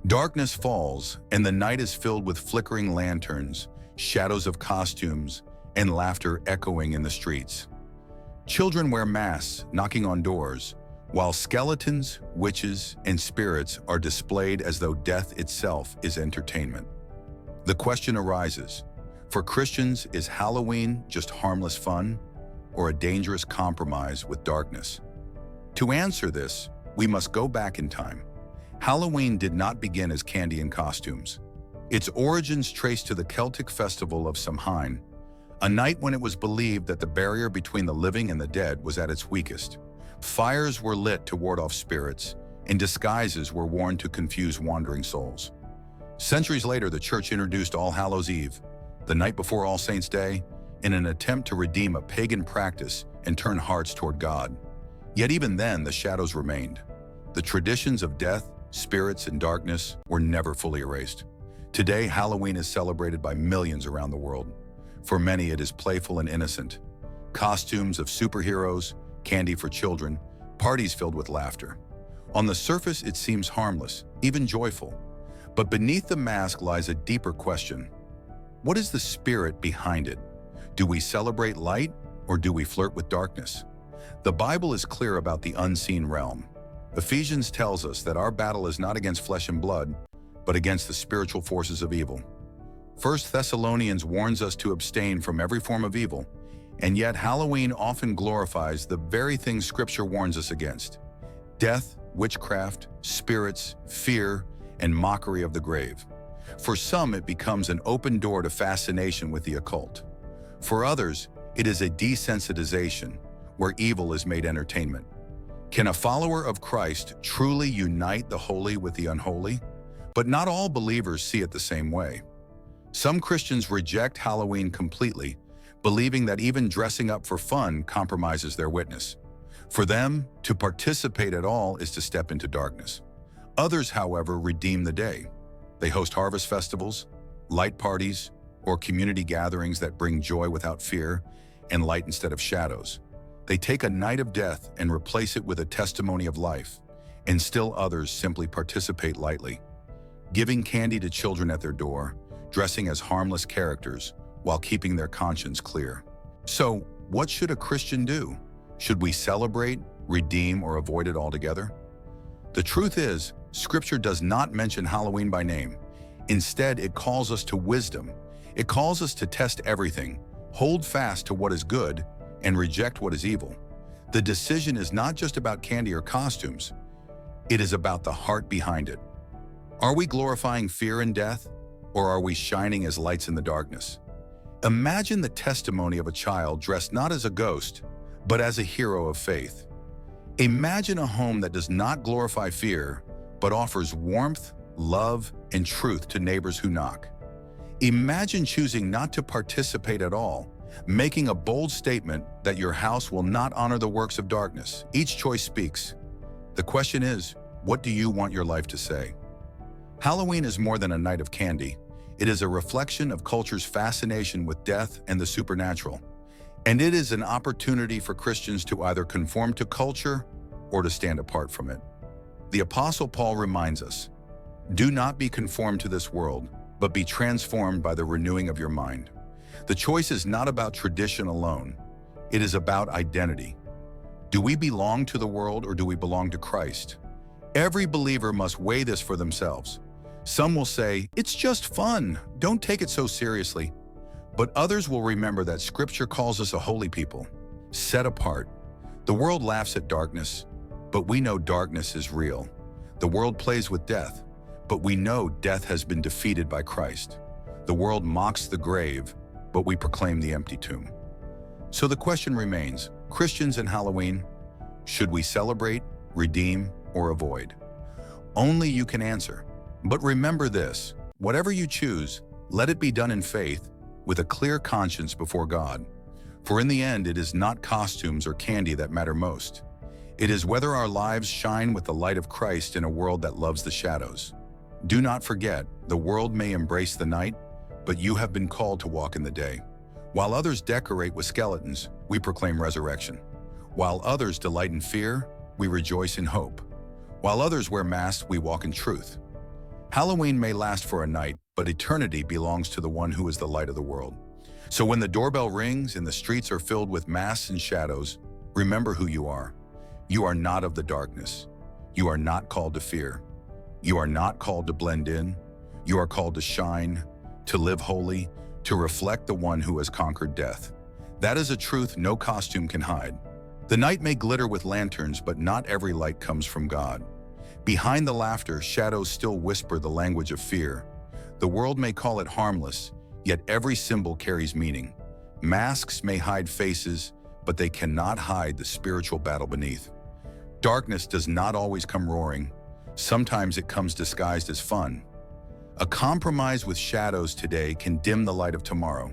Darkness falls, and the night is filled with flickering lanterns, shadows of costumes, and laughter echoing in the streets. Children wear masks, knocking on doors, while skeletons, witches, and spirits are displayed as though death itself is entertainment. The question arises, for Christians, is Halloween just harmless fun, or a dangerous compromise with darkness? To answer this, we must go back in time. Halloween did not begin as candy and costumes. Its origins trace to the Celtic festival of Samhain, a night when it was believed that the barrier between the living and the dead was at its weakest. Fires were lit to ward off spirits, and disguises were worn to confuse wandering souls. Centuries later, the Church introduced All Hallows' Eve, the night before All Saints' Day, in an attempt to redeem a pagan practice and turn hearts toward God. Yet even then, the shadows remained. The traditions of death, spirits, and darkness were never fully erased. Today, Halloween is celebrated by millions around the world. For many, it is playful and innocent. Costumes of superheroes, candy for children, parties filled with laughter. On the surface, it seems harmless, even joyful. But beneath the mask lies a deeper question. What is the spirit behind it? Do we celebrate light, or do we flirt with darkness? The Bible is clear about the unseen realm. Ephesians tells us that our battle is not against flesh and blood, but against the spiritual forces of evil. 1 Thessalonians warns us to abstain from every form of evil, and yet Halloween often glorifies the very things Scripture warns us against: death, witchcraft, spirits, fear, and mockery of the grave. For some, it becomes an open door to fascination with the occult. For others, it is a desensitization, where evil is made entertainment. Can a follower of Christ truly unite the holy with the unholy? But not all believers see it the same way. Some Christians reject Halloween completely, believing that even dressing up for fun compromises their witness. For them, to participate at all is to step into darkness. Others, however, redeem the day. They host harvest festivals, light parties, or community gatherings that bring joy without fear and light instead of shadows. They take a night of death and replace it with a testimony of life, and still others simply participate lightly, giving candy to children at their door, dressing as harmless characters while keeping their conscience clear. So, what should a Christian do? Should we celebrate, redeem, or avoid it altogether? The truth is, Scripture does not mention Halloween by name. Instead, it calls us to wisdom. It calls us to test everything, hold fast to what is good, and reject what is evil. The decision is not just about candy or costumes. It is about the heart behind it. Are we glorifying fear and death, or are we shining as lights in the darkness? Imagine the testimony of a child dressed not as a ghost, but as a hero of faith. Imagine a home that does not glorify fear, but offers warmth, love, and truth to neighbors who knock. Imagine choosing not to participate at all, making a bold statement that your house will not honor the works of darkness. Each choice speaks. The question is, what do you want your life to say? Halloween is more than a night of candy. It is a reflection of culture's fascination with death and the supernatural. And it is an opportunity for Christians to either conform to culture or to stand apart from it. The Apostle Paul reminds us, "Do not be conformed to this world, but be transformed by the renewing of your mind." The choice is not about tradition alone. It is about identity. Do we belong to the world, or do we belong to Christ? Every believer must weigh this for themselves. Some will say, "It's just fun, don't take it so seriously." But others will remember that Scripture calls us a holy people, set apart. The world laughs at darkness, but we know darkness is real. The world plays with death, but we know death has been defeated by Christ. The world mocks the grave, but we proclaim the empty tomb. So the question remains, Christians and Halloween, should we celebrate, redeem, or avoid? Only you can answer. But remember this, whatever you choose, let it be done in faith, with a clear conscience before God. For in the end, it is not costumes or candy that matter most. It is whether our lives shine with the light of Christ in a world that loves the shadows. Do not forget, the world may embrace the night, but you have been called to walk in the day. While others decorate with skeletons, we proclaim resurrection. While others delight in fear, we rejoice in hope. While others wear masks, we walk in truth. Halloween may last for a night, but eternity belongs to the one who is the light of the world. So when the doorbell rings and the streets are filled with masks and shadows, remember who you are. You are not of the darkness. You are not called to fear. You are not called to blend in. You are called to shine, to live holy, to reflect the one who has conquered death. That is a truth no costume can hide. The night may glitter with lanterns, but not every light comes from God. Behind the laughter, shadows still whisper the language of fear. The world may call it harmless, yet every symbol carries meaning. Masks may hide faces, but they cannot hide the spiritual battle beneath. Darkness does not always come roaring. Sometimes it comes disguised as fun. A compromise with shadows today can dim the light of tomorrow.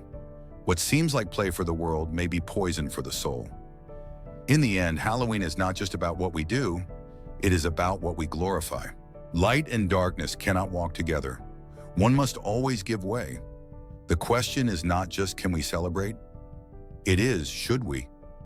What seems like play for the world may be poison for the soul. In the end, Halloween is not just about what we do, it is about what we glorify. Light and darkness cannot walk together. One must always give way. The question is not just can we celebrate? It is, should we?